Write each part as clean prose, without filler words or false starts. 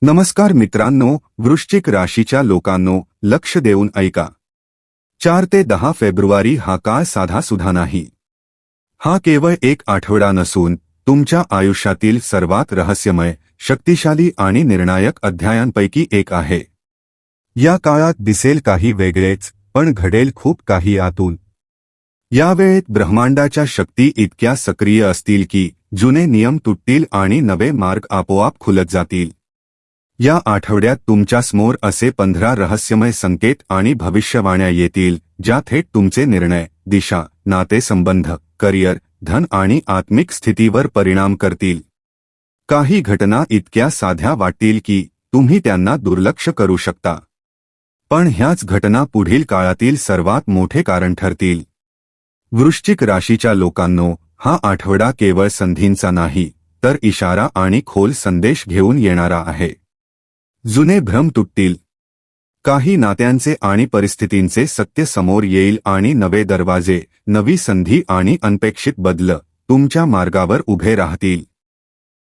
नमस्कार मित्रांनो, वृश्चिक राशीच्या लोकांनो, लक्ष देऊन ऐका. 4 ते 10 फेब्रुवारी हा काळ साधासुधा नाही. हा केवळ एक आठवडा नसून तुमच्या आयुष्यातील सर्वात रहस्यमय, शक्तिशाली आणि निर्णायक अध्यायांपैकी एक आहे. या काळात दिसेल काही वेगळेच, पण घडेल खूप काही आतून. या वेळेत ब्रह्मांडाच्या शक्ती इतक्या सक्रिय असतील की जुने नियम तुटतील आणि नवे मार्ग आपोआप खुलत जातील. या आठवड्यात तुमच्यासमोर असे 15 रहस्यमय संकेत आणि भविष्यवाण्या येतील, ज्या थेट तुमचे निर्णय, दिशा, नातेसंबंध, करिअर, धन आणि आत्मिक स्थितीवर परिणाम करतील. काही घटना इतक्या साध्या वाटतील की तुम्ही त्यांना दुर्लक्ष करू शकता. पण ह्याच घटना पुढील काळातील सर्वात मोठे कारण ठरतील. वृश्चिक राशीच्या लोकांनो, हा आठवडा केवळ संधींचा नाही, तर इशारा आणि खोल संदेश घेऊन येणारा आहे. जुने भ्रम तुटतील. काही नात्यांचे आणि परिस्थितींचे सत्य समोर येईल आणि नवे दरवाजे, नवी संधी आणि अनपेक्षित बदल तुमच्या मार्गावर उभे राहतील.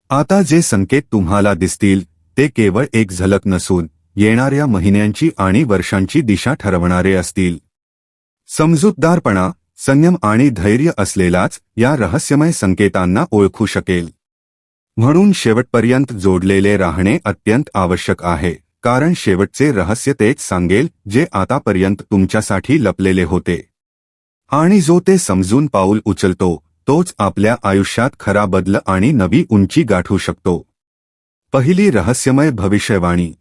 आता जे संकेत तुम्हाला दिसतील ते केवळ एक झलक नसून येणाऱ्या महिन्यांची आणि वर्षांची दिशा ठरवणारे असतील. समजूतदारपणा, संयम आणि धैर्य असलेलाच या रहस्यमय संकेतांना ओळखू शकेल. म्हणून शेवटपर्यंत जोडलेले राहणे अत्यंत आवश्यक आहे, कारण शेवटचे रहस्य तेच सांगेल जे आतापर्यंत तुमच्यासाठी लपलेले होते. आणि जो ते समजून पाऊल उचलतो तोच आपल्या आयुष्यात खरा बदल आणि नवी उंची गाठू शकतो. पहिली रहस्यमय भविष्यवाणी.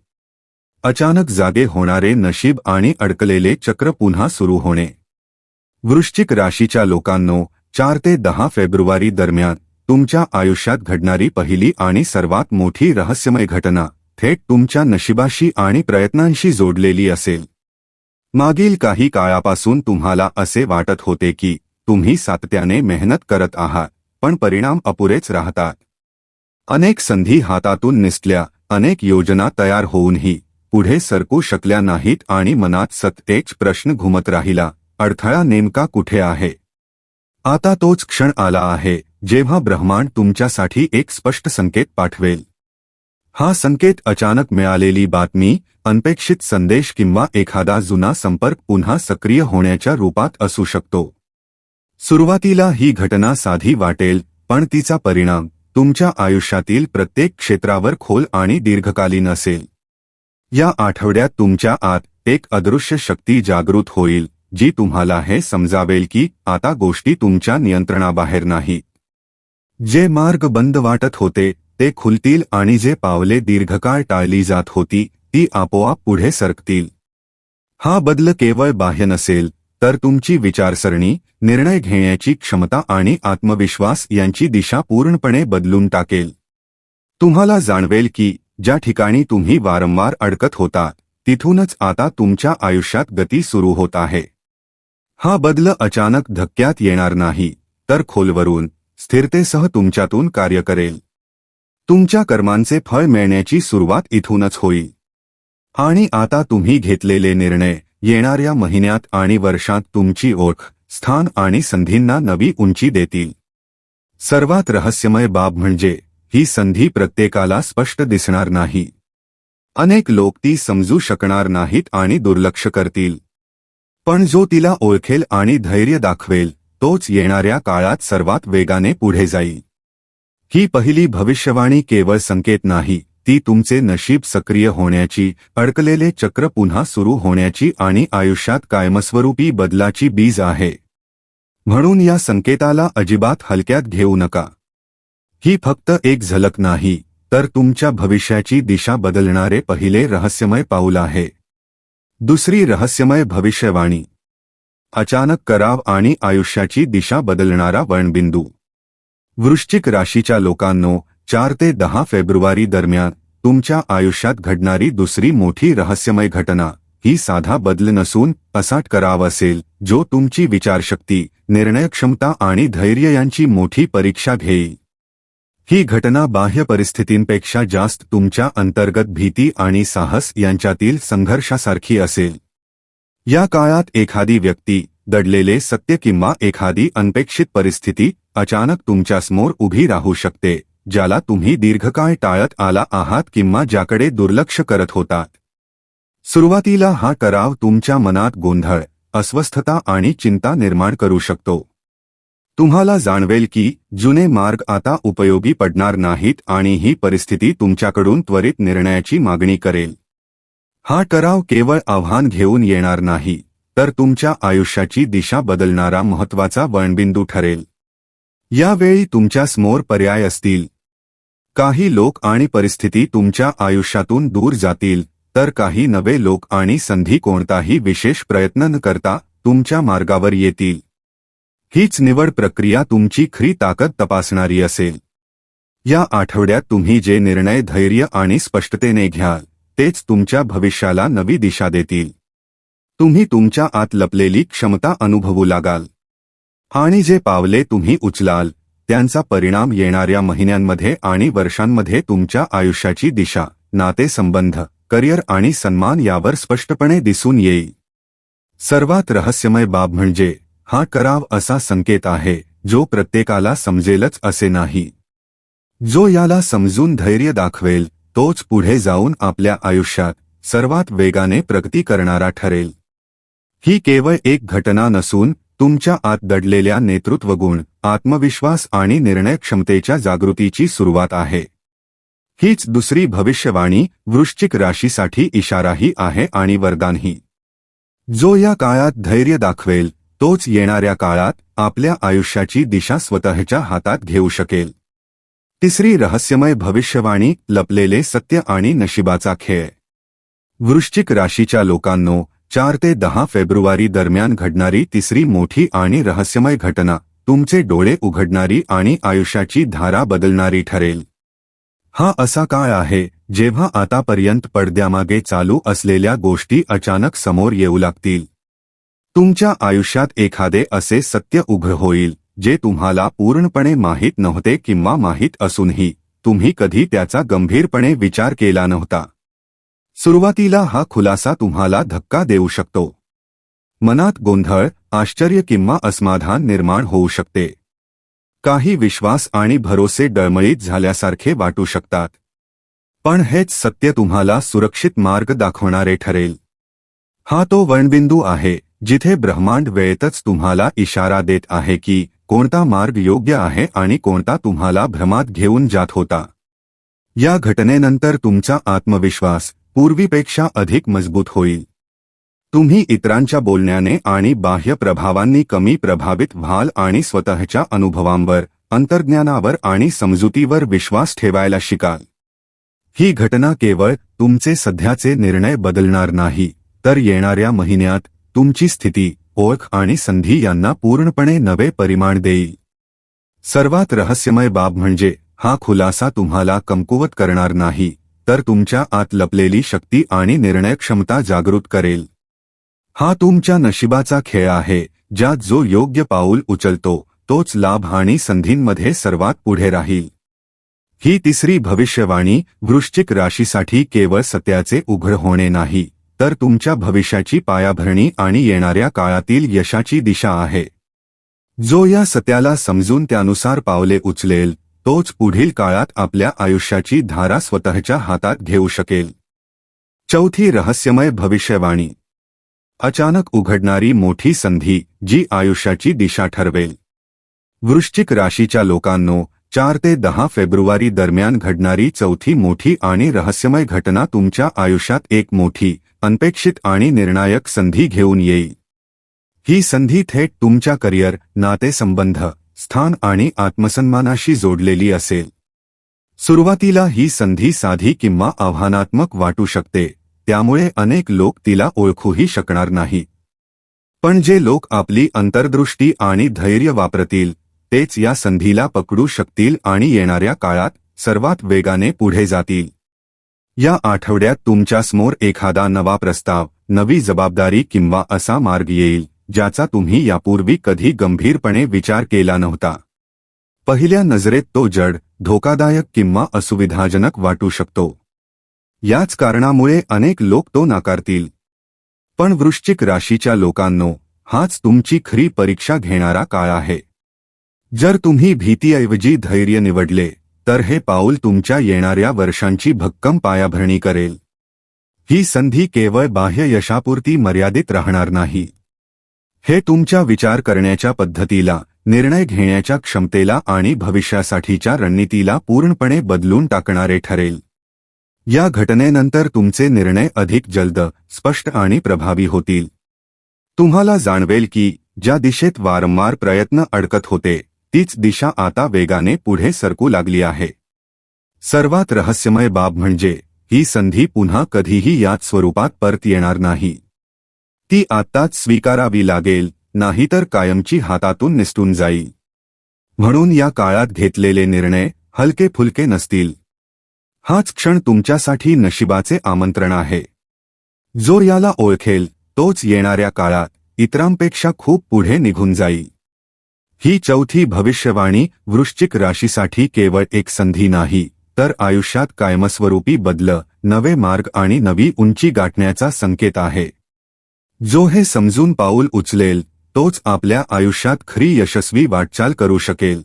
अचानक जागे होणारे नशीब आणि अडकलेले चक्र पुन्हा सुरू होणे. वृश्चिक राशीच्या लोकांनो, 4 ते 10 फेब्रुवारी दरम्यान तुमच्या आयुष्यात घडणारी पहिली आणि सर्वात मोठी रहस्यमय घटना थेट तुमच्या नशिबाशी आणि प्रयत्नांशी जोडलेली असेल. मागील काही काळापासून तुम्हाला असे वाटत होते की तुम्ही सातत्याने मेहनत करत आहात, पण परिणाम अपुरेच राहतात. अनेक संधी हातातून निसटल्या, अनेक योजना तयार होऊनही पुढे सरकू शकल्या नाहीत आणि मनात सतत प्रश्न घुमत राहिला, अडथळा नेमका कुठे आहे? आता तोच क्षण आला आहे जेव्हा ब्रह्मांड तुमच्यासाठी एक स्पष्ट संकेत पाठवेल. हा संकेत अचानक मिळालेली बातमी, अनपेक्षित संदेश किंवा एखादा जुना संपर्क पुन्हा सक्रिय होण्याच्या रूपात असू शकतो. सुरुवातीला ही घटना साधी वाटेल, पण तिचा परिणाम तुमच्या आयुष्यातील प्रत्येक क्षेत्रावर खोल आणि दीर्घकालीन असेल. या आठवड्यात तुमच्या आत एक अदृश्य शक्ती जागृत होईल, जी तुम्हाला हे समजावेल की आता गोष्टी तुमच्या नियंत्रणाबाहेर नाहीत. जे मार्ग बंद वाटत होते ते खुलतील आणि जे पावले दीर्घकाळ टाळली जात होती ती आपोआप पुढे सरकतील. हा बदल केवळ बाह्य नसेल, तर तुमची विचारसरणी, निर्णय घेण्याची क्षमता आणि आत्मविश्वास यांची दिशा पूर्णपणे बदलून टाकेल. तुम्हाला जाणवेल की ज्या ठिकाणी तुम्ही वारंवार अडकत होता तिथूनच आता तुमच्या आयुष्यात गती सुरू होत आहे. हा बदल अचानक धक्क्यात येणार नाही, तर खोलवरून, स्थिरतेसह तुमच्यातून कार्य करेल. तुमच्या कर्मांचे फळ मिळण्याची सुरुवात इथूनच होईल. आणि आता तुम्ही घेतलेले निर्णय येणाऱ्या महिन्यात आणि वर्षात तुमची ओळख, स्थान आणि संधींना नवी उंची देतील. सर्वात रहस्यमय बाब म्हणजे ही संधी प्रत्येकाला स्पष्ट दिसणार नाही. अनेक लोक ती समजू शकणार नाहीत आणि दुर्लक्ष करतील. पण जो तिला ओळखेल आणि धैर्य दाखवेल तोच येणाऱ्या काळात सर्वात वेगाने पुढे जाईल. ही पहिली भविष्यवाणी केवळ संकेत नाही, ती तुमचे नशीब सक्रिय होण्याची, अडकलेले चक्र पुन्हा सुरू होण्याची आणि आयुष्यात कायमस्वरूपी बदलाची बीज आहे. म्हणून या संकेताला अजिबात हलक्यात घेऊ नका. ही फक्त एक झलक नाही, तर तुमच्या भविष्याची दिशा बदलणारे पहिले रहस्यमय पाऊल आहे. दुसरी रहस्यमय भविष्यवाणी. अचानक कराव आणि आयुष्याची दिशा बदलणारा वळणबिंदू. वृश्चिक राशीच्या लोकांनो, 4 ते 10 फेब्रुवारी दरम्यान तुमच्या आयुष्यात घडणारी दुसरी मोठी रहस्यमय घटना ही साधा बदल नसून असाट कराव असेल, जो तुमची विचारशक्ती, निर्णयक्षमता आणि धैर्य यांची मोठी परीक्षा घेईल. ही घटना बाह्य परिस्थितींपेक्षा जास्त तुमच्या अंतर्गत भीती आणि साहस यांच्यातील संघर्षासारखी असेल. या काळात एखादी व्यक्ती, दडलेले सत्य किंवा एखादी अनपेक्षित परिस्थिती अचानक तुमच्यासमोर उभी राहू शकते, ज्याला तुम्ही दीर्घकाळ टाळत आला आहात किंवा ज्याकडे दुर्लक्ष करत होतात. सुरुवातीला हा ठराव तुमच्या मनात गोंधळ, अस्वस्थता आणि चिंता निर्माण करू शकतो. तुम्हाला जाणवेल की जुने मार्ग आता उपयोगी पडणार नाहीत आणि ही परिस्थिती तुमच्याकडून त्वरित निर्णयाची मागणी करेल. हा ठराव केवळ आव्हान घेऊन येणार नाही, तर तुमच्या आयुष्याची दिशा बदलणारा महत्त्वाचा वळणबिंदू ठरेल. यावेळी तुमच्यासमोर पर्याय असतील. काही लोक आणि परिस्थिती तुमच्या आयुष्यातून दूर जातील, तर काही नवे लोक आणि संधी कोणताही विशेष प्रयत्न न करता तुमच्या मार्गावर येतील. हीच निवड प्रक्रिया तुमची खरी ताकद तपासणारी असेल. या आठवड्यात तुम्ही जे निर्णय धैर्य आणि स्पष्टतेने घ्याल, तेच तुमच्या भविष्याला नवी दिशा देतील. तुम्ही तुमच्या आत लपलेली क्षमता अनुभवू लागाल. आणि जे पावले तुम्ही उचलाल, त्यांचा परिणाम येणाऱ्या महिन्यांमध्ये आणि वर्षांमध्ये तुमच्या आयुष्याची दिशा, नातेसंबंध, करिअर आणि सन्मान यावर स्पष्टपणे दिसून येईल. सर्वात रहस्यमय बाब म्हणजे हा ठराव असा संकेत आहे जो प्रत्येकाला समजेलच असे नाही. जो याला समजून धैर्य दाखवेल तोच पुढे जाऊन आपल्या आयुष्यात सर्वात वेगाने प्रगती करणारा ठरेल. ही केवळ एक घटना नसून तुमच्या आत दडलेल्या नेतृत्वगुण, आत्मविश्वास आणि निर्णय क्षमतेच्या जागृतीची सुरुवात आहे. हीच दुसरी भविष्यवाणी वृश्चिक राशीसाठी इशाराही आहे आणि वरदानही. जो या काळात धैर्य दाखवेल तोच येणाऱ्या काळात आपल्या आयुष्याची दिशा स्वतःच्या हातात घेऊ शकेल. तिसरी रहस्यमय भविष्यवाणी, लपलेले सत्य आणि नशिबाचा खेळ. वृश्चिक राशीच्या लोकांनो, 4 ते 10 फेब्रुवारी दरम्यान घडणारी तिसरी मोठी आणि रहस्यमय घटना तुमचे डोळे उघडणारी आणि आयुष्याची धारा बदलणारी ठरेल. हा असा काळ आहे जेव्हा आतापर्यंत पडद्यामागे चालू असलेल्या गोष्टी अचानक समोर येऊ लागतील. तुमच्या आयुष्यात एखादे असे सत्य उघड होईल जे तुम्हाला पूर्णपणे माहीत नव्हते किंवा माहीत असूनही तुम्ही कधी त्याचा गंभीरपणे विचार केला नव्हता. सुरुवातीला हा खुलासा तुम्हाला धक्का देऊ शकतो. मनात गोंधळ, आश्चर्य किंवा असमाधान निर्माण होऊ शकते. काही विश्वास आणि भरोसे डळमळीत झाल्यासारखे वाटू शकतात. पण हेच सत्य तुम्हाला सुरक्षित मार्ग दाखवणारे ठरेल. हा तो वळणबिंदू आहे जिथे ब्रह्मांड वेळेतच तुम्हाला इशारा देत आहे की कोणता मार्ग योग्य आहे आणि कोणता तुम्हाला भ्रमात घेऊन जात होता. या घटनेनंतर तुमचा आत्मविश्वास पूर्वीपेक्षा अधिक मजबूत होईल. तुम्ही इतरांच्या बोलण्याने आणि बाह्य प्रभावांनी कमी प्रभावित व्हाल आणि स्वतःच्या अनुभवांवर, अंतर्ज्ञानावर आणि समजुतीवर विश्वास ठेवायला शिकाल. ही घटना केवळ तुमचे सध्याचे निर्णय बदलणार नाही, तर येणाऱ्या महिन्यात तुमची स्थिती, ओळख आणि संधी यांना पूर्णपणे नवे परिमाण देईल. सर्वात रहस्यमय बाब म्हणजे हा खुलासा तुम्हाला कमकुवत करणार नाही, तर तुमच्या आत लपलेली शक्ती आणि निर्णय क्षमता जागृत करेल. हा तुमच्या नशिबाचा खेळ आहे, ज्यात जो योग्य पाऊल उचलतो तोच लाभ आणि संधींमध्ये सर्वात पुढे राहील. ही तिसरी भविष्यवाणी वृश्चिक राशीसाठी केवळ सत्याचे उघड होणे नाही, तर तुमच्या भविष्याची पायाभरणी आणि येणाऱ्या काळातील यशाची दिशा आहे. जो या सत्याला समजून त्यानुसार पावले उचलेल तोच पुढील काळात आपल्या आयुष्याची धारा स्वतःच्या हातात घेऊ शकेल. चौथी रहस्यमय भविष्यवाणी. अचानक उघडणारी मोठी संधी जी आयुष्याची दिशा ठरवेल. वृश्चिक राशीच्या लोकांनो, 4 ते 10 फेब्रुवारी दरम्यान घडणारी चौथी मोठी आणि रहस्यमय घटना तुमच्या आयुष्यात एक मोठी, अनपेक्षित आणि निर्णायक संधी घेऊन येईल. ही संधी थेट तुमच्या करिअर, नातेसंबंध, स्थान आणि आत्मसन्मानाशी जोडलेली असेल. सुरुवातीला ही संधी साधी किंवा आव्हानात्मक वाटू शकते, त्यामुळे अनेक लोक तिला ओळखूही शकणार नाहीत. पण जे लोक आपली अंतर्दृष्टी आणि धैर्य वापरतील तेच या संधीला पकडू शकतील आणि येणाऱ्या काळात सर्वात वेगाने पुढे जातील. या आठवड्यात तुमच्यासमोर एखादा नवा प्रस्ताव, नवी जबाबदारी किंवा असा मार्ग येईल ज्याचा तुम्ही यापूर्वी कधी गंभीरपणे विचार केला नव्हता. पहिल्या नजरेत तो जड, धोकादायक किंवा असुविधाजनक वाटू शकतो. याच कारणामुळे अनेक लोक तो नाकारतील. पण वृश्चिक राशीच्या लोकांनो, हाच तुमची खरी परीक्षा घेणारा काळ आहे. जर तुम्ही भीतीऐवजी धैर्य निवडले, तर हे पाऊल तुमच्या येणाऱ्या वर्षांची भक्कम पायाभरणी करेल. ही संधी केवळ बाह्य यशापुरती मर्यादित राहणार नाही. हे तुमच्या विचार करण्याच्या पद्धतीला, निर्णय घेण्याच्या क्षमतेला आणि भविष्यासाठीच्या रणनीतीला पूर्णपणे बदलून टाकणारे ठरेल. या घटनेनंतर तुमचे निर्णय अधिक जलद, स्पष्ट आणि प्रभावी होतील. तुम्हाला जाणवेल की ज्या दिशेत वारंवार प्रयत्न अडकत होते, तीच दिशा आता वेगाने पुढे सरकू लागली आहे. सर्वात रहस्यमय बाब म्हणजे ही संधी पुन्हा कधीही याच स्वरूपात परत येणार नाही. ती आत्ताच स्वीकारावी लागेल, नाहीतर कायमची हातातून निसटून जाईल. म्हणून या काळात घेतलेले निर्णय हलके फुलके नसतील. हाच क्षण तुमच्यासाठी नशिबाचे आमंत्रण आहे. जो याला ओळखेल तोच येणाऱ्या काळात इतरांपेक्षा खूप पुढे निघून जाईल. ही चौथी भविष्यवाणी वृश्चिक राशीसाठी केवळ एक संधी नाही, तर आयुष्यात कायमस्वरूपी बदल, नवे मार्ग आणि नवी उंची गाठण्याचा संकेत आहे. जो हे समजून पाऊल उचलेल तोच आपल्या आयुष्यात खरी यशस्वी वाटचाल करू शकेल.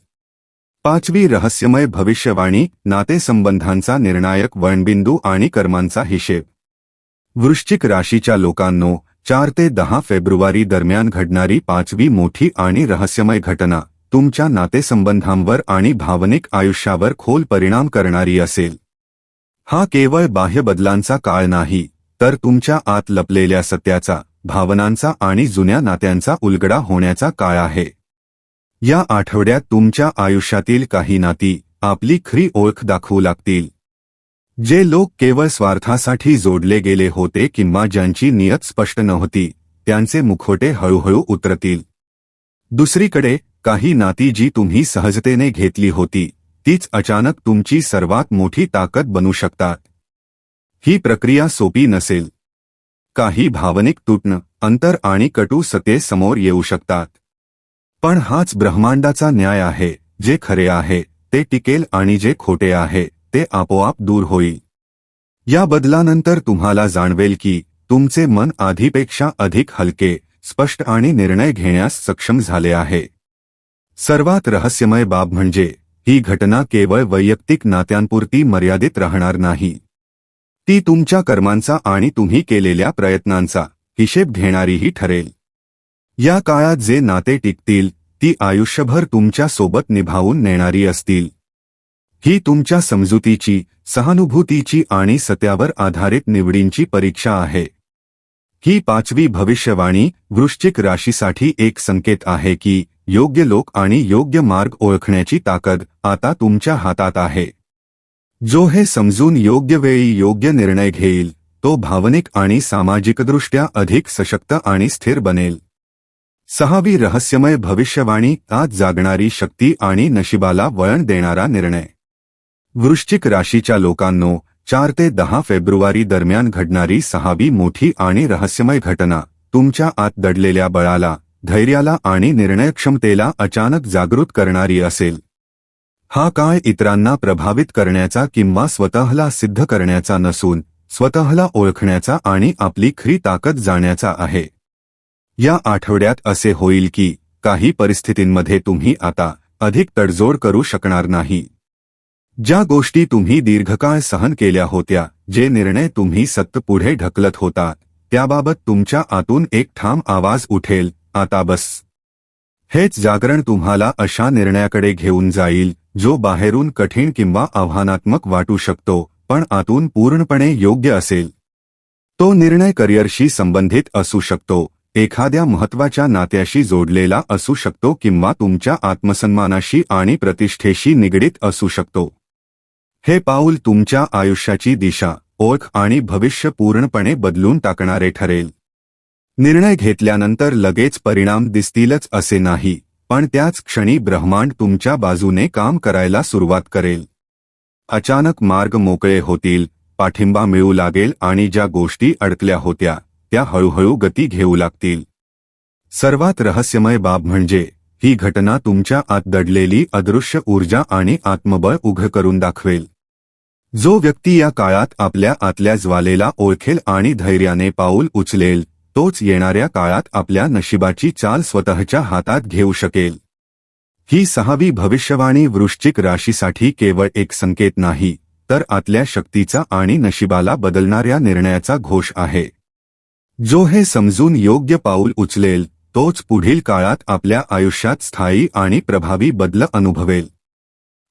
पाचवी रहस्यमय भविष्यवाणी नातेसंबंधांचा निर्णायक वळणबिंदू आणि कर्मांचा हिशेब. वृश्चिक राशीच्या लोकांनो, 4 ते 10 फेब्रुवारी दरम्यान घडणारी पाचवी मोठी आणि रहस्यमय घटना तुमच्या नातेसंबंधांवर आणि भावनिक आयुष्यावर खोल परिणाम करणारी असेल. हा केवळ बाह्य बदलांचा काळ नाही, तर तुमच्या आत लपलेल्या सत्याचा, भावनांचा आणि जुन्या नात्यांचा उलगडा होण्याचा काळ आहे. या आठवड्यात तुमच्या आयुष्यातील काही नाती आपली खरी ओळख दाखवू लागतील. जे लोक केवळ स्वार्थासाठी जोडले गेले होते किंवा ज्यांची नियत स्पष्ट नव्हती, त्यांचे मुखवटे हळूहळू उतरतील. दुसरीकडे काही नाती जी तुम्ही सहजतेने घेतली होती, तीच अचानक तुमची सर्वात मोठी ताकद बनू शकतात. ही प्रक्रिया सोपी नसेल. काही भावनिक तुटणं, अंतर आणि कटू सत्ये समोर येऊ शकतात. पण हाच ब्रह्मांडाचा न्याय आहे. जे खरे आहे ते टिकेल आणि जे खोटे आहे ते आपोआप दूर होईल. या बदलानंतर तुम्हाला जाणवेल की तुमचे मन आधीपेक्षा अधिक हलके, स्पष्ट आणि निर्णय घेण्यास सक्षम झाले आहे. सर्वात रहस्यमय बाब म्हणजे ही घटना केवळ वैयक्तिक नात्यांपुरती मर्यादित राहणार नाही. ती तुमच्या कर्मांचा आणि तुम्ही केलेल्या प्रयत्नांचा हिशेब घेणारीही ठरेल. या काळात जे नाते टिकतील ती आयुष्यभर तुमच्या सोबत निभावून नेणारी असतील. ही तुमच्या समजुतीची, सहानुभूतीची आणि सत्यावर आधारित निवडींची परीक्षा आहे. ही पाचवी भविष्यवाणी वृश्चिक राशीसाठी एक संकेत आहे की योग्य लोक आणि योग्य मार्ग ओळखण्याची ताकद आता तुमच्या हातात आहे. जो हे समजून योग्य वेळी योग्य निर्णय घेईल तो भावनिक आणि सामाजिकदृष्ट्या अधिक सशक्त आणि स्थिर बनेल. सहावी रहस्यमय भविष्यवाणी आत जागणारी शक्ती आणि नशिबाला वळण देणारा निर्णय. वृश्चिक राशीच्या लोकांनो, 4 ते 10 फेब्रुवारी दरम्यान घडणारी सहावी मोठी आणि रहस्यमय घटना तुमच्या आत दडलेल्या बळाला, धैर्याला आणि निर्णयक्षमतेला अचानक जागृत करणारी असेल. हा काळ इतरांना प्रभावित करण्याचा किंवा स्वतःला सिद्ध करण्याचा नसून स्वतःला ओळखण्याचा आणि आपली खरी ताकद जाणण्याचा आहे. या आठवड्यात असे होईल की काही परिस्थितींमध्ये तुम्ही आता अधिक तडजोड करू शकणार नाही. ज्या गोष्टी तुम्ही दीर्घकाळ सहन केल्या होत्या, जे निर्णय तुम्ही सतत पुढे ढकलत होता, त्याबाबत तुमच्या आतून एक ठाम आवाज उठेल, आता बस. हेच जागरण तुम्हाला अशा निर्णयाकडे घेऊन जाईल जो बाहेरून कठीण किंवा आव्हानात्मक वाटू शकतो, पण आतून पूर्णपणे योग्य असेल. तो निर्णय करिअरशी संबंधित असू शकतो, एखाद्या महत्त्वाच्या नात्याशी जोडलेला असू शकतो किंवा तुमच्या आत्मसन्मानाशी आणि प्रतिष्ठेशी निगडीत असू शकतो. हे पाऊल तुमच्या आयुष्याची दिशा, ओळख आणि भविष्य पूर्णपणे बदलून टाकणारे ठरेल. निर्णय घेतल्यानंतर लगेच परिणाम दिसतीलच असे नाही, पण त्याच क्षणी ब्रह्मांड तुमच्या बाजूने काम करायला सुरुवात करेल. अचानक मार्ग मोकळे होतील, पाठिंबा मिळू लागेल आणि ज्या गोष्टी अडकल्या होत्या त्या हळूहळू गती घेऊ लागतील. सर्वात रहस्यमय बाब म्हणजे ही घटना तुमच्या आत दडलेली अदृश्य ऊर्जा आणि आत्मबळ उघड करून दाखवेल. जो व्यक्ती या काळात आपल्या आतल्या ज्वालेला ओळखेल आणि धैर्याने पाऊल उचलेल, तोच येणाऱ्या काळात आपल्या नशिबाची चाल स्वतःच्या हातात घेऊ शकेल. ही सहावी भविष्यवाणी वृश्चिक राशीसाठी केवळ एक संकेत नाही, तर आतल्या शक्तीचा आणि नशिबाला बदलणाऱ्या निर्णयाचा घोष आहे. जो हे समजून योग्य पाऊल उचलेल तोच पुढील काळात आपल्या आयुष्यात स्थायी आणि प्रभावी बदल अनुभवेल.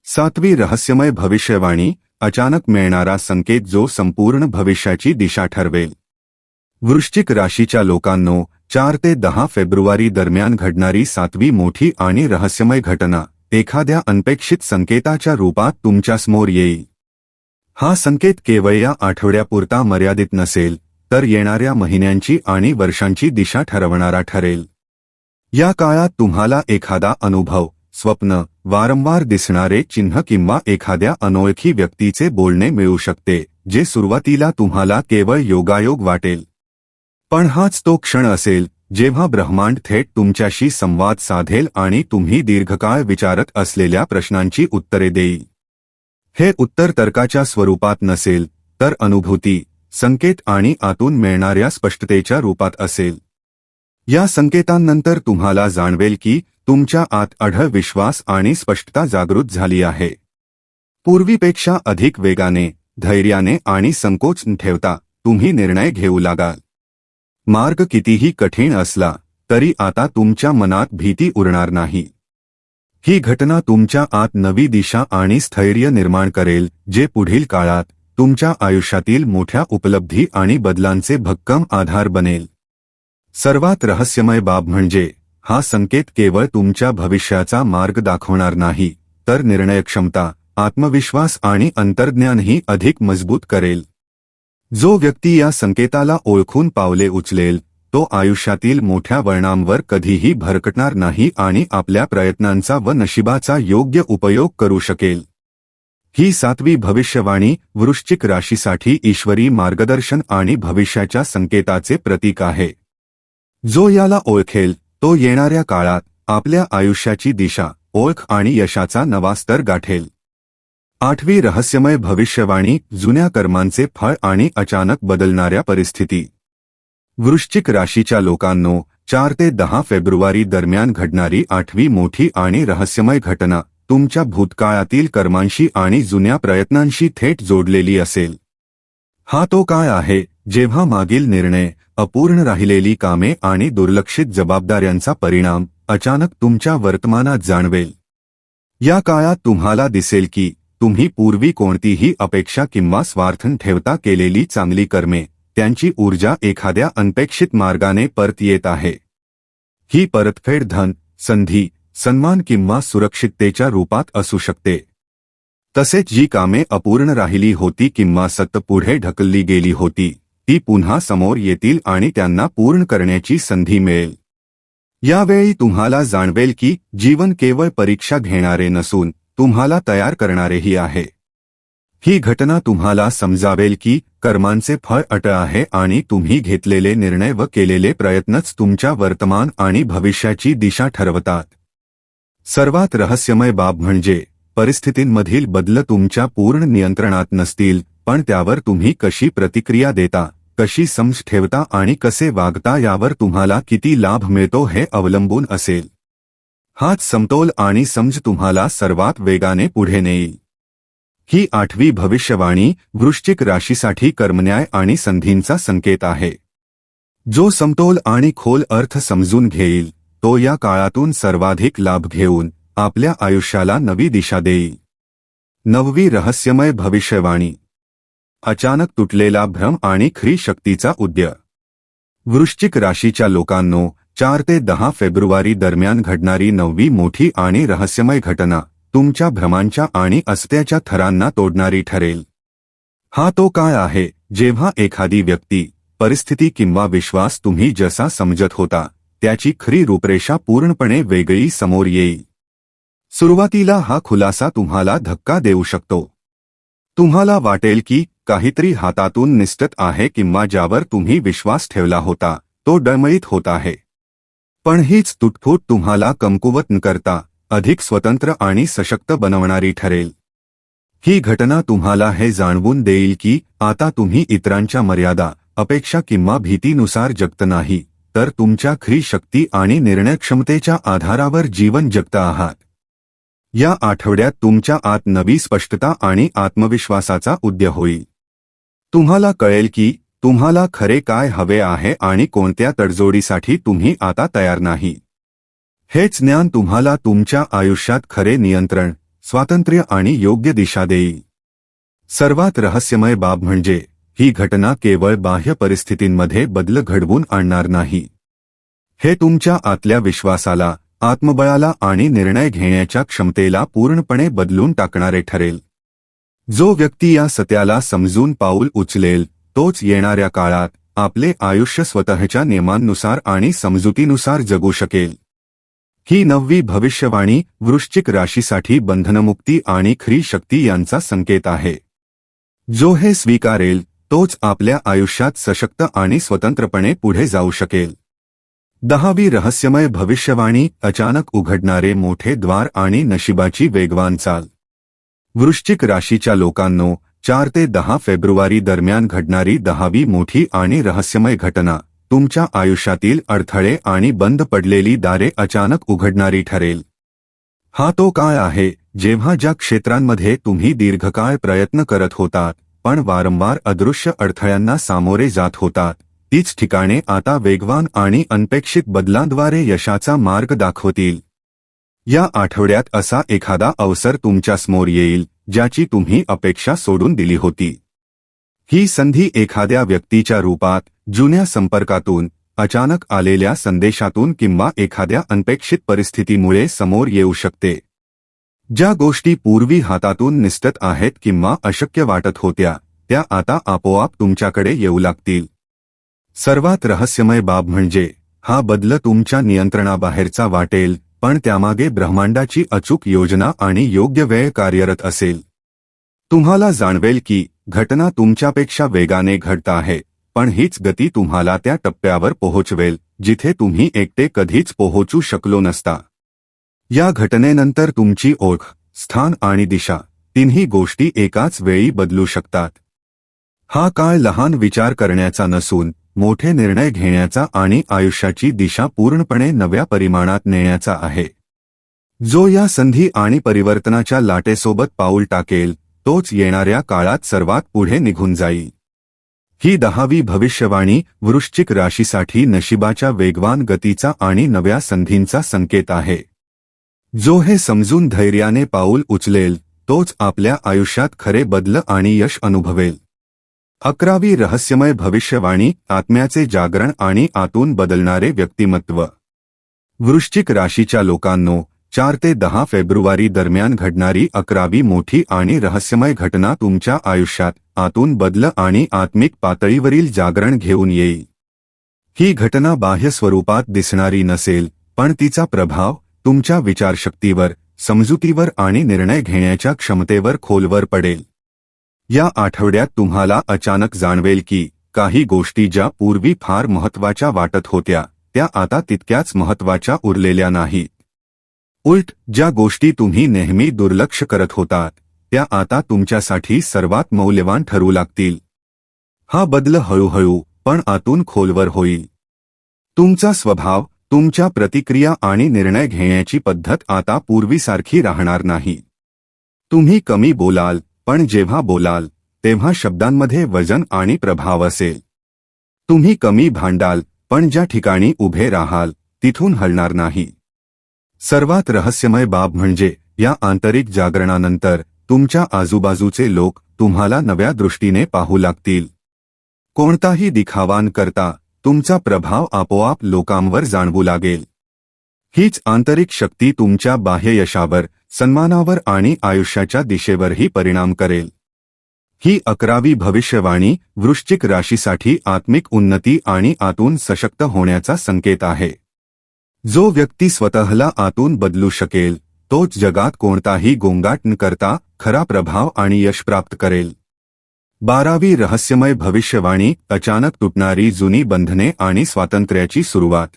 सातवी रहस्यमय भविष्यवाणी, अचानक मिळणारा संकेत जो संपूर्ण भविष्याची दिशा ठरवेल. वृश्चिक राशीच्या लोकांनो, 4 ते 10 फेब्रुवारी दरम्यान घडणारी सातवी मोठी आणि रहस्यमय घटना एखाद्या अनपेक्षित संकेताच्या रूपात तुमच्यासमोर येईल. हा संकेत केवळ या आठवड्यापुरता मर्यादित नसेल, तर येणाऱ्या महिन्यांची आणि वर्षांची दिशा ठरवणारा ठरेल. या काळात तुम्हाला एखादा अनुभव, स्वप्न, वारंवार दिसणारे चिन्ह किंवा एखाद्या अनोळखी व्यक्तीचे बोलणे मिळू शकते, जे सुरुवातीला तुम्हाला केवळ योगायोग वाटेल. पण हाच तो क्षण असेल जेव्हा ब्रह्मांड थेट तुमच्याशी संवाद साधेल आणि तुम्ही दीर्घकाळ विचारत असलेल्या प्रश्नांची उत्तरे देईल. हे उत्तर तर्काच्या स्वरूपात नसेल, तर अनुभूती, संकेत आणि आतून मिळणाऱ्या स्पष्टतेच्या रूपात असेल. या संकेतांनंतर तुम्हाला जाणवेल की तुमच्या आत अढळ विश्वास आणि स्पष्टता जागृत झाली आहे. पूर्वीपेक्षा अधिक वेगाने, धैर्याने आणि संकोच न ठेवता तुम्ही निर्णय घेऊ लागाल. मार्ग कितीही कठीण असला तरी आता तुमच्या मनात भीती उरणार नाही. ही घटना तुमच्या आत नवी दिशा आणि स्थैर्य निर्माण करेल, जे पुढील काळात तुमच्या आयुष्यातील मोठ्या उपलब्धी आणि बदलांचे भक्कम आधार बनेल. सर्वात रहस्यमय बाब म्हणजे हा संकेत केवळ तुमच्या भविष्याचा मार्ग दाखवणार नाही, तर निर्णयक्षमता, आत्मविश्वास आणि अंतर्ज्ञानही अधिक मजबूत करेल. जो व्यक्ती या संकेताला ओळखून पावले उचलेल तो आयुष्यातील मोठ्या वळणांवर कधीही भरकटणार नाही आणि आपल्या प्रयत्नांचा व नशिबाचा योग्य उपयोग करू शकेल. ही सातवी भविष्यवाणी वृश्चिक राशीसाठी ईश्वरी मार्गदर्शन आणि भविष्याच्या संकेताचे प्रतीक आहे. जो याला ओळखेल तो येणाऱ्या काळात आपल्या आयुष्याची दिशा, ओळख आणि यशाचा नवा स्तर गाठेल. आठवी रहस्यमय भविष्यवाणी, जुन्या कर्मांचे फळ आणि अचानक बदलणाऱ्या परिस्थिती. वृश्चिक राशीच्या लोकांनो, 4 ते 10 फेब्रुवारी दरम्यान घडणारी आठवी मोठी आणि रहस्यमय घटना तुमच्या भूतकाळातील कर्मांशी आणि जुन्या प्रयत्नांशी थेट जोडलेली असेल. हा तो काळ आहे जेव्हा मागील निर्णय, अपूर्ण राहिलेली कामे आणि दुर्लक्षित जबाबदाऱ्यांचा परिणाम अचानक तुमच्या वर्तमानात जाणवेल. या काळात तुम्हाला दिसेल की तुम्ही पूर्वी कोणतीही अपेक्षा किंवा स्वार्थ न ठेवता केलेली चांगली कर्मे, त्यांची ऊर्जा एखाद्या अनपेक्षित मार्गाने परत येत आहे. ही परतफेड धन, संधी, सन्मान किंवा सुरक्षिततेच्या रूपात असू शकते. तसेच जी कामे अपूर्ण राहिली होती किंवा सतत पुढे ढकलली गेली होती, ती पुन्हा समोर येतील आणि त्यांना पूर्ण करण्याची संधी मिळेल. यावेळी तुम्हाला जाणवेल की जीवन केवळ परीक्षा घेणारे नसून तुम्हाला तयार करणारेही आहे. ही घटना तुम्हाला समजावेल की कर्मांचे फळ अटळ आहे आणि तुम्ही घेतलेले निर्णय व केलेले प्रयत्नच तुमच्या वर्तमान आणि भविष्याची दिशा ठरवतात. सर्वात रहस्यमय बाब म्हणजे परिस्थितींमधील बदल तुमच्या पूर्ण नियंत्रणात नसतील, पण त्यावर तुम्ही कशी प्रतिक्रिया देता, कशी समज ठेवता आणि कसे वागता यावर तुम्हाला किती लाभ मिळतो हे अवलंबून असेल. हाच समतोल आणि समज तुम्हाला सर्वात वेगाने पुढे नेईल. ही आठवी भविष्यवाणी वृश्चिक राशीसाठी कर्मन्याय आणि संधींचा संकेत आहे. जो समतोल आणि खोल अर्थ समजून घेईल तो या काळातून सर्वाधिक लाभ घेऊन आपल्या आयुष्याला नवी दिशा देईल. नववी रहस्यमय भविष्यवाणी, अचानक तुटलेला भ्रम आणि खरी शक्तीचा उदय. वृश्चिक राशीच्या लोकांनो, 4 ते 10 फेब्रुवारी दरम्यान घडणारी नववी मोठी आणि रहस्यमय घटना तुमच्या भ्रमांच्या आणि अस्त्याच्या थरांना तोडणारी ठरेल. हा तो काळ आहे जेव्हा एखादी व्यक्ती, परिस्थिती किंवा विश्वास तुम्ही जसा समजत होता त्याची खरी रूपरेषा पूर्णपणे वेगळी समोर येईल. सुरुवातीला हा खुलासा तुम्हाला धक्का देऊ शकतो. तुम्हाला वाटेल की काहीतरी हातातून निसटत आहे किंवा ज्यावर तुम्ही विश्वास ठेवला होता तो डळमळीत होत आहे. पण हीच तुटफूट तुम्हाला कमकुवत न करता अधिक स्वतंत्र आणि सशक्त बनवणारी ठरेल. ही घटना तुम्हाला हे जाणवून देईल की आता तुम्ही इतरांच्या मर्यादा, अपेक्षा किंवा भीतीनुसार जगत नाही, तर तुमच्या खरी शक्ती आणि निर्णयक्षमतेच्या आधारावर जीवन जगता आहात. या आठवड्यात तुमच्या आत नवी स्पष्टता आणि आत्मविश्वासाचा उदय होईल. तुम्हाला कळेल की तुम्हाला खरे काय हवे आहे आणि कोणत्या तडजोडीसाठी तुम्ही आता तयार नाही. हेच ज्ञान तुम्हाला तुमच्या आयुष्यात खरे नियंत्रण, स्वातंत्र्य आणि योग्य दिशा देईल. सर्वात रहस्यमय बाब म्हणजे ही घटना केवळ बाह्य परिस्थितींमध्ये बदल घडवून आणणार नाही. हे तुमच्या आतल्या विश्वासाला, आत्मबळाला आणि निर्णय घेण्याच्या क्षमतेला पूर्णपणे बदलून टाकणारे ठरेल. जो व्यक्ती या सत्याला समजून पाऊल उचलेल तोच येणाऱ्या काळात आपले आयुष्य स्वतःच्या नियमांनुसार आणि समजुतीनुसार जगू शकेल. ही नववी भविष्यवाणी वृश्चिक राशीसाठी बंधनमुक्ती आणि खरी शक्ती यांचा संकेत आहे. जो हे स्वीकारेल तोच आपल्या आयुष्यात सशक्त आणि स्वतंत्रपणे पुढे जाऊ शकेल. 10वी रहस्यमय भविष्यवाणी अचानक उघडणारे मोठे द्वार आणि नशिबाची वेगवान चाल. वृश्चिक राशीच्या लोकांनो, 4 ते 10 फेब्रुवारी दरम्यान घडणारी 10वी मोठी आणि रहस्यमय घटना तुमच्या आयुष्यातील अडथळे आणि बंद पडलेली दारे अचानक उघडणारी ठरेल. हा तो काळ आहे जेव्हा ज्या क्षेत्रांमध्ये तुम्ही दीर्घकाळ प्रयत्न करत होतात पण वारंवार अदृश्य अडथळ्यांना सामोरे जात होतात, तीच ठिकाणे आता वेगवान आणि अनपेक्षित बदलांद्वारे यशाचा मार्ग दाखवतील. या आठवड्यात असा एखादा अवसर तुमच्यासमोर येईल ज्याची तुम्ही अपेक्षा सोडून दिली होती. ही संधी एखाद्या व्यक्तीच्या रूपात, जुन्या संपर्कातून, अचानक आलेल्या संदेशातून किंवा एखाद्या अनपेक्षित परिस्थितीमुळे समोर येऊ शकते. ज्या गोष्टी पूर्वी हातातून निसटत आहेत किंवा अशक्य वाटत होत्या त्या आता आपोआप तुमच्याकडे येऊ लागतील. सर्वात रहस्यमय बाब म्हणजे हा बदल तुमच्या नियंत्रणाबाहेरचा वाटेल पण त्यामागे ब्रह्मांडाची अचूक योजना आणि योग्य वेळ कार्यरत असेल. तुम्हाला जाणवेल की घटना तुमच्यापेक्षा वेगाने घडत आहे पण हीच गती तुम्हाला त्या टप्प्यावर पोहोचवेल जिथे तुम्ही एकटे कधीच पोहोचू शकलो नसता. या घटनेनंतर तुमची ओळख, स्थान आणि दिशा तिन्ही गोष्टी एकाच वेळी बदलू शकतात. हा काळ लहान विचार करण्याचा नसून मोठे निर्णय घेण्याचा आणि आयुष्याची दिशा पूर्णपणे नव्या परिमाणात नेण्याचा आहे. जो या संधी आणि परिवर्तनाच्या लाटेसोबत पाऊल टाकेल तोच येणाऱ्या काळात सर्वात पुढे निघून जाईल. ही 10वी भविष्यवाणी वृश्चिक राशीसाठी नशिबाच्या वेगवान गतीचा आणि नव्या संधींचा संकेत आहे. जो हे समजून धैर्याने पाऊल उचलेल तोच आपल्या आयुष्यात खरे बदल आणि यश अनुभवेल. 11वी रहस्यमय भविष्यवाणी आत्म्याचे जागरण आणि आतून बदलणारे व्यक्तिमत्व. वृश्चिक राशीच्या लोकांनो, 4 ते 10 फेब्रुवारी दरम्यान घडणारी 11वी मोठी आणि रहस्यमय घटना तुमच्या आयुष्यात आतून बदल आणि आत्मिक पातळीवरील जागरण घेऊन येईल. ही घटना बाह्य स्वरूपात दिसणारी नसेल पण तिचा प्रभाव तुमच्या विचारशक्तीवर, समजुतीवर आणि निर्णय घेण्याच्या क्षमतेवर खोलवर पडेल. या आठवड्यात तुम्हाला अचानक जाणवेल की काही गोष्टी ज्या पूर्वी फार महत्त्वाच्या वाटत होत्या त्या आता तितक्याच महत्त्वाच्या उरलेल्या नाहीत. उलट ज्या गोष्टी तुम्ही नेहमी दुर्लक्ष करत होतात त्या आता तुमच्यासाठी सर्वात मौल्यवान ठरू लागतील. हा बदल हळूहळू पण आतून खोलवर होईल. तुमचा स्वभाव, तुमच्या प्रतिक्रिया आणि निर्णय घेण्याची पद्धत आता पूर्वीसारखी राहणार नाही. तुम्ही कमी बोलाल पण जेव्हा बोलाल तेव्हा शब्दांमध्ये वजन आणि प्रभाव असेल. तुम्ही कमी भांडाल पण ज्या ठिकाणी उभे राहाल तिथून हलणार नाही. सर्वात रहस्यमय बाब म्हणजे या आंतरिक जागरणानंतर तुमच्या आजूबाजूचे लोक तुम्हाला नव्या दृष्टीने पाहू लागतील. कोणताही दिखावा न करता तुमचा प्रभाव आपोआप लोकांवर जाणवू लागेल. हीच आंतरिक शक्ती तुमच्या बाह्य यशावर, सन्मानावर आणि आयुष्याच्या दिशेवरही परिणाम करेल. ही 11वी भविष्यवाणी वृश्चिक राशीसाठी आत्मिक उन्नती आणि आतून सशक्त होण्याचा संकेत आहे. जो व्यक्ती स्वतःला आतून बदलू शकेल तोच जगात कोणताही गोंगाट न करता खरा प्रभाव आणि यश प्राप्त करेल. 12वी रहस्यमय भविष्यवाणी अचानक तुटणारी जुनी बंधने आणि स्वातंत्र्याची सुरुवात.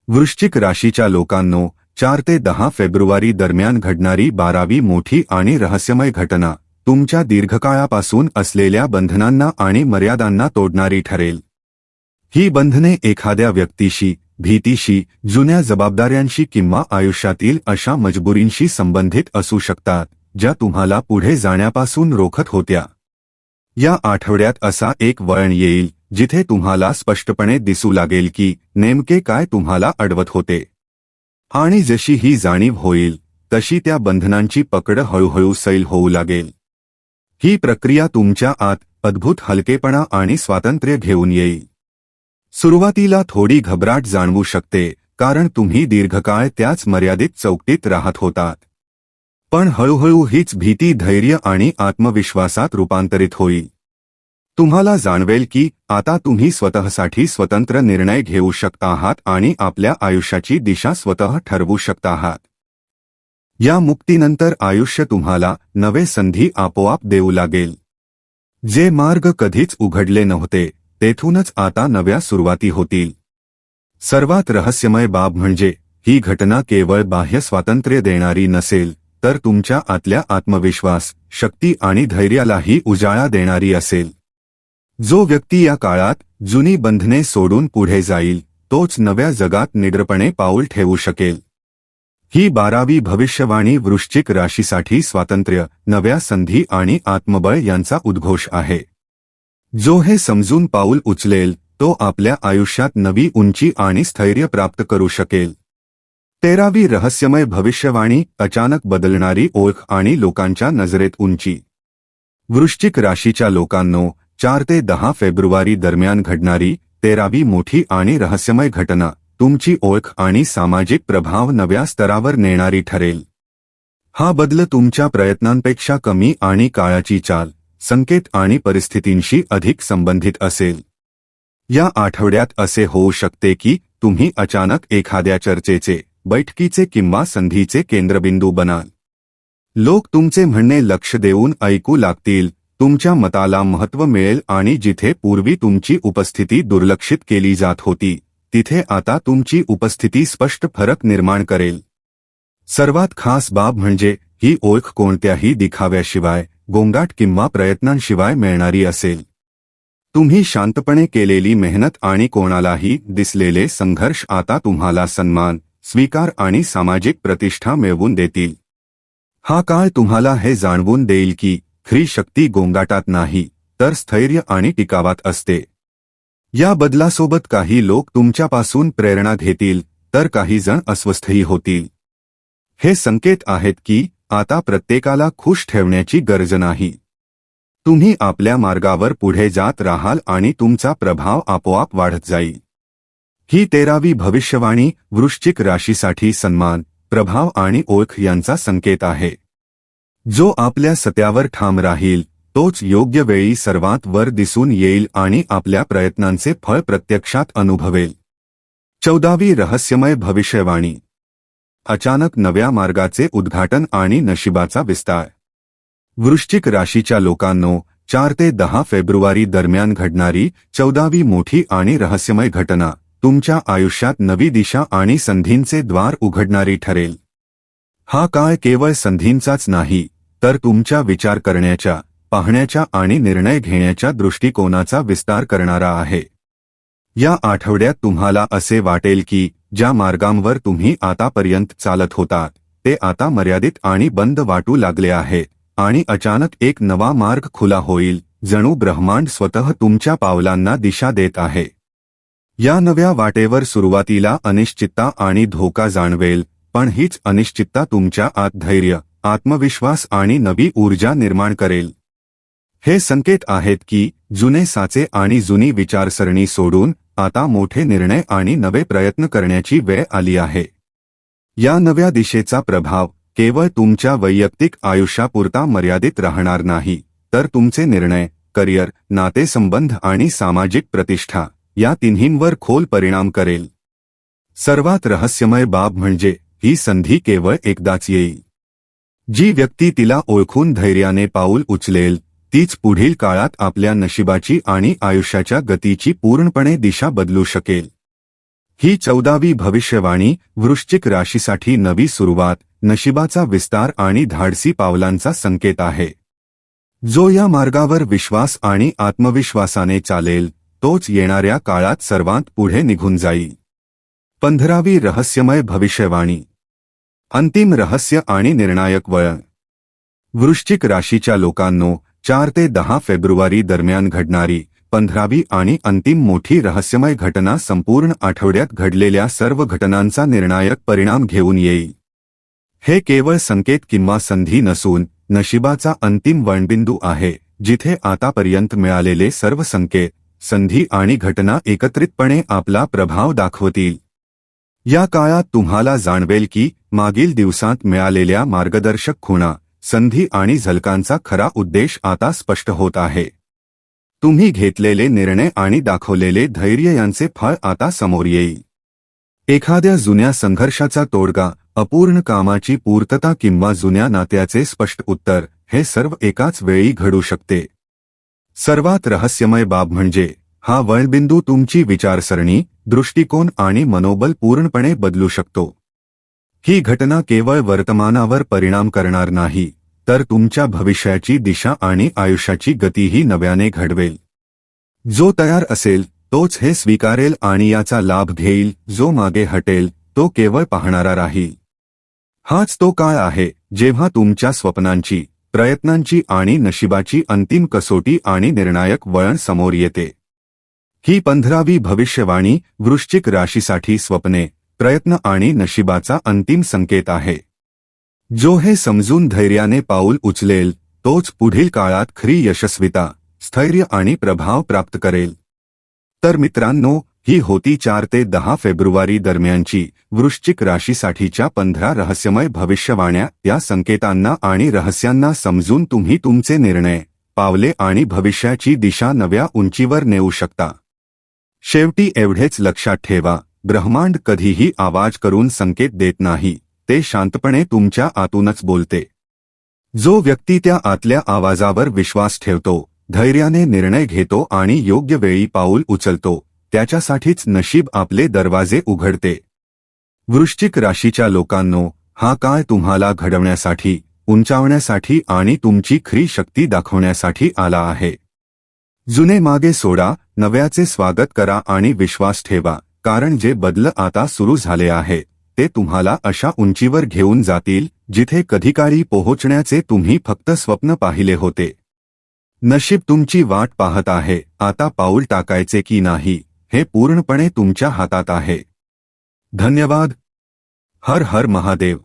वृश्चिक राशीच्या लोकांनो, 4 ते 10 फेब्रुवारी दरम्यान घडणारी 12वी मोठी आणि रहस्यमय घटना तुमच्या दीर्घकाळापासून असलेल्या बंधनांना आणि मर्यादांना तोडणारी ठरेल. ही बंधने एखाद्या व्यक्तीशी, भीतीशी, जुन्या जबाबदाऱ्यांशी किंवा आयुष्यातील अशा मजबुरींशी संबंधित असू शकतात ज्या तुम्हाला पुढे जाण्यापासून रोखत होत्या. या आठवड्यात असा एक वळण येईल जिथे तुम्हाला स्पष्टपणे दिसू लागेल की नेमके काय तुम्हाला अडवत होते. आणि जशी ही जाणीव होईल तशी त्या बंधनांची पकड हळूहळू सैल होऊ लागेल. ही प्रक्रिया तुमच्या आत अद्भुत हलकेपणा आणि स्वातंत्र्य घेऊन येईल. सुरुवातीला थोडी घबराट जाणवू शकते कारण तुम्ही दीर्घकाळ त्याच मर्यादित चौकटीत राहत होतात. पण हळूहळू हीच भीती धैर्य आणि आत्मविश्वासात रूपांतरित होईल. तुम्हाला जाणवेल की आता तुम्ही स्वतःसाठी स्वतंत्र निर्णय घेऊ शकता आहात आणि आपल्या आयुष्याची दिशा स्वतः ठरवू शकता आहात. या मुक्तीनंतर आयुष्य तुम्हाला नवे संधी आपोआप देऊ लागेल. जे मार्ग कधीच उघडले नव्हते तेथूनच आता नव्या सुरुवाती होतील. सर्वात रहस्यमय बाब म्हणजे ही घटना केवळ बाह्य स्वातंत्र्य देणारी नसेल तर तुमच्या आतल्या आत्मविश्वास, शक्ती आणि धैर्यालाही उजाळा देणारी असेल. जो व्यक्ती या काळात जुनी बंधने सोडून पुढे जाईल तोच नव्या जगात निडरपणे पाऊल ठेवू शकेल. ही 12वी भविष्यवाणी वृश्चिक राशीसाठी स्वातंत्र्य, नव्या संधी आणि आत्मबळ यांचा उद्घोष आहे. जो हे समजून पाऊल उचलेल तो आपल्या आयुष्यात नवी उंची आणि स्थैर्य प्राप्त करू शकेल. 13वी रहस्यमय भविष्यवाणी अचानक बदलणारी ओळख आणि लोकांच्या नजरेत उंची. वृश्चिक राशीच्या लोकांनो, 4 ते 10 फेब्रुवारी दरम्यान घडणारी 13वी मोठी आणि रहस्यमय घटना तुमची ओळख आणि सामाजिक प्रभाव नव्या स्तरावर नेणारी ठरेल. हा बदल तुमच्या प्रयत्नांपेक्षा कमी आणि काळाची चाल, संकेत आणि परिस्थितींशी अधिक संबंधित असेल. या आठवड्यात असे होऊ शकते की तुम्ही अचानक एखाद्या चर्चेचे, बैठकीचे किंवा संधीचे केंद्रबिंदू बनाल. लोक तुमचे म्हणणे लक्ष देऊन ऐकू लागतील, तुमच्या मताला महत्त्व मिळेल आणि जिथे पूर्वी तुमची उपस्थिती दुर्लक्षित केली जात होती तिथे आता तुमची उपस्थिती स्पष्ट फरक निर्माण करेल. सर्वात खास बाब म्हणजे ही ओळख कोणत्याही दिखाव्याशिवाय, गोंगाट किंवा प्रयत्नांशिवाय मिळणारी असेल. तुम्ही शांतपणे केलेली मेहनत आणि कोणालाही दिसलेले संघर्ष आता तुम्हाला सन्मान, स्वीकार आणि सामाजिक प्रतिष्ठा मिळवून देतील. हा काळ तुम्हाला हे जाणवून देईल की खरी शक्ती गोंगाटात नाही तर स्थैर्य आणि टिकावात असते. या बदलासोबत काही लोक तुमच्यापासून प्रेरणा घेतील तर काही जण अस्वस्थही होतील. हे संकेत आहेत की आता प्रत्येकाला खुश ठेवण्याची गरज नाही. तुम्ही आपल्या मार्गावर पुढे जात राहाल आणि तुमचा प्रभाव आपोआप वाढत जाईल. ही 13वी भविष्यवाणी वृश्चिक राशीसाठी सन्मान, प्रभाव आणि ओळख यांचा संकेत आहे. जो आपल्या सत्यावर ठाम राहील तोच योग्य वेळी सर्वात वर दिसून येईल आणि आपल्या प्रयत्नांचे फळ प्रत्यक्षात अनुभवेल. 14वी रहस्यमय भविष्यवाणी अचानक नव्या मार्गाचे उद्घाटन आणि नशिबाचा विस्तार. वृश्चिक राशीच्या लोकांनो, 4 ते 10 फेब्रुवारी दरम्यान घडणारी 14वी मोठी आणि रहस्यमय घटना तुमच्या आयुष्यात नवी दिशा आणि संधींचे द्वार उघडणारी ठरेल. हा काळ केवळ संधींचाच नाही तर तुमच्या विचार करण्याच्या, पाहण्याच्या आणि निर्णय घेण्याच्या दृष्टिकोनाचा विस्तार करणारा आहे. या आठवड्यात तुम्हाला असे वाटेल की ज्या मार्गांवर तुम्ही आतापर्यंत चालत होतात ते आता मर्यादित आणि बंद वाटू लागले आहेत आणि अचानक एक नवा मार्ग खुला होईल, जणू ब्रह्मांड स्वतः तुमच्या पावलांना दिशा देत आहे. या नव्या वाटेवर सुरुवातीला अनिश्चितता आणि धोका जाणवेल, पण हीच अनिश्चितता तुमच्या आत धैर्य, आत्मविश्वास आणि नवी ऊर्जा निर्माण करेल. हे संकेत आहेत की जुने साचे आणि जुनी विचारसरणी सोडून आता मोठे निर्णय आणि नवे प्रयत्न करण्याची वेळ आली आहे. या नव्या दिशेचा प्रभाव केवळ तुमच्या वैयक्तिक आयुष्यापुरता मर्यादित राहणार नाही तर तुमचे निर्णय, करिअर, नातेसंबंध आणि सामाजिक प्रतिष्ठा या तिन्हींवर खोल परिणाम करेल. सर्वात रहस्यमय बाब म्हणजे ही संधी केवळ एकदाच येईल. जी व्यक्ती तिला ओळखून धैर्याने पाऊल उचलेल तीच पुढील काळात आपल्या नशिबाची आणि आयुष्याच्या गतीची पूर्णपणे दिशा बदलू शकेल. ही 14वी भविष्यवाणी वृश्चिक राशीसाठी नवी सुरुवात, नशिबाचा विस्तार आणि धाडसी पावलांचा संकेत आहे. जो या मार्गावर विश्वास आणि आत्मविश्वासाने चालेल तोच येणाऱ्या काळात सर्वात पुढे निघून जाईल. 15वी रहस्यमय भविष्यवाणी. अंतिम रहस्य आणि निर्णायक वळण. वृश्चिक राशीच्या लोकांनो, 4 ते 10 फेब्रुवारी दरम्यान घडणारी 15वी आणि अंतिम मोठी रहस्यमय घटना संपूर्ण आठवड्यात घडलेल्या सर्व घटनांचा निर्णायक परिणाम घेऊन येईल. हे केवळ संकेत किंवा संधी नसून नशिबाचा अंतिम वळणबिंदू आहे, जिथे आतापर्यंत मिळालेले सर्व संकेत, संधी आणि घटना एकत्रितपणे आपला प्रभाव दाखवतील. या काळात तुम्हाला जाणवेल की मागील दिवसांत मिळालेल्या मार्गदर्शक खुणा, संधी आणि झलकांचा खरा उद्देश आता स्पष्ट होत आहे. तुम्ही घेतलेले निर्णय आणि दाखवलेले धैर्य यांचे फळ आता समोर येईल. एखाद्या जुन्या संघर्षाचा तोडगा, अपूर्ण कामाची पूर्तता किंवा जुन्या नात्याचे स्पष्ट उत्तर, हे सर्व एकाच वेळी घडू शकते. सर्वात रहस्यमय बाब म्हणजे हा वळणबिंदू तुमची विचारसरणी, दृष्टिकोन आणि मनोबल पूर्णपणे बदलू शकतो. ही घटना केवळ वर्तमानावर परिणाम करणार नाही, तर तुमच्या भविष्याची दिशा आणि आयुष्याची गतीही नव्याने घडवेल. जो तयार असेल तोच हे स्वीकारेल आणि याचा लाभ घेईल. जो मागे हटेल तो केवळ पाहणारा राहील. हाच तो काळ आहे जेव्हा तुमच्या स्वप्नांची, प्रयत्नांची आणि नशिबाची अंतिम कसोटी आणि निर्णायक वळण समोर येते. ही 15वी भविष्यवाणी वृश्चिक राशीसाठी स्वप्ने, प्रयत्न आणि नशिबाचा अंतिम संकेत आहे. जो हे समजून धैर्याने पाऊल उचलेल तोच पुढील काळात खरी यशस्विता, स्थैर्य आणि प्रभाव प्राप्त करेल. तर मित्रांनो, ही होती 4 ते 10 फेब्रुवारी दरम्यानची वृश्चिक राशीसाठीच्या 15 रहस्यमय भविष्यवाण्या. या संकेतांना आणि रहस्यांना समजून तुम्ही तुमचे निर्णय, पावले आणि भविष्याची दिशा नव्या उंचीवर नेऊ शकता. शेवटी एवढेच लक्षात ठेवा, ब्रह्मांड कधीही आवाज करून संकेत देत नाही, ते शांतपणे तुमच्या आतूनच बोलते. जो व्यक्ती त्या आतल्या आवाजावर विश्वास ठेवतो, धैर्याने निर्णय घेतो आणि योग्य वेळी पाऊल उचलतो, त्याच्यासाठीच नशीब आपले दरवाजे उघडते. वृश्चिक राशीच्या लोकांनो, हा काळ तुम्हाला घडवण्यासाठी, उंचावण्यासाठी आणि तुमची खरी शक्ती दाखवण्यासाठी आला आहे. जुने मागे सोडा, नव्याचे स्वागत करा आणि विश्वास ठेवा, कारण जे बदल आता सुरू झाले आहे ते तुम्हाला अशा उंचीवर घेऊन जातील जिथे कधीकाळी पोहोचण्याचे तुम्ही फक्त स्वप्न पाहिले होते. नशीब तुमची वाट पाहत आहे. आता पाऊल टाकायचे की नाही हे पूर्णपणे तुमच्या हातात आहे. धन्यवाद. हर हर महादेव.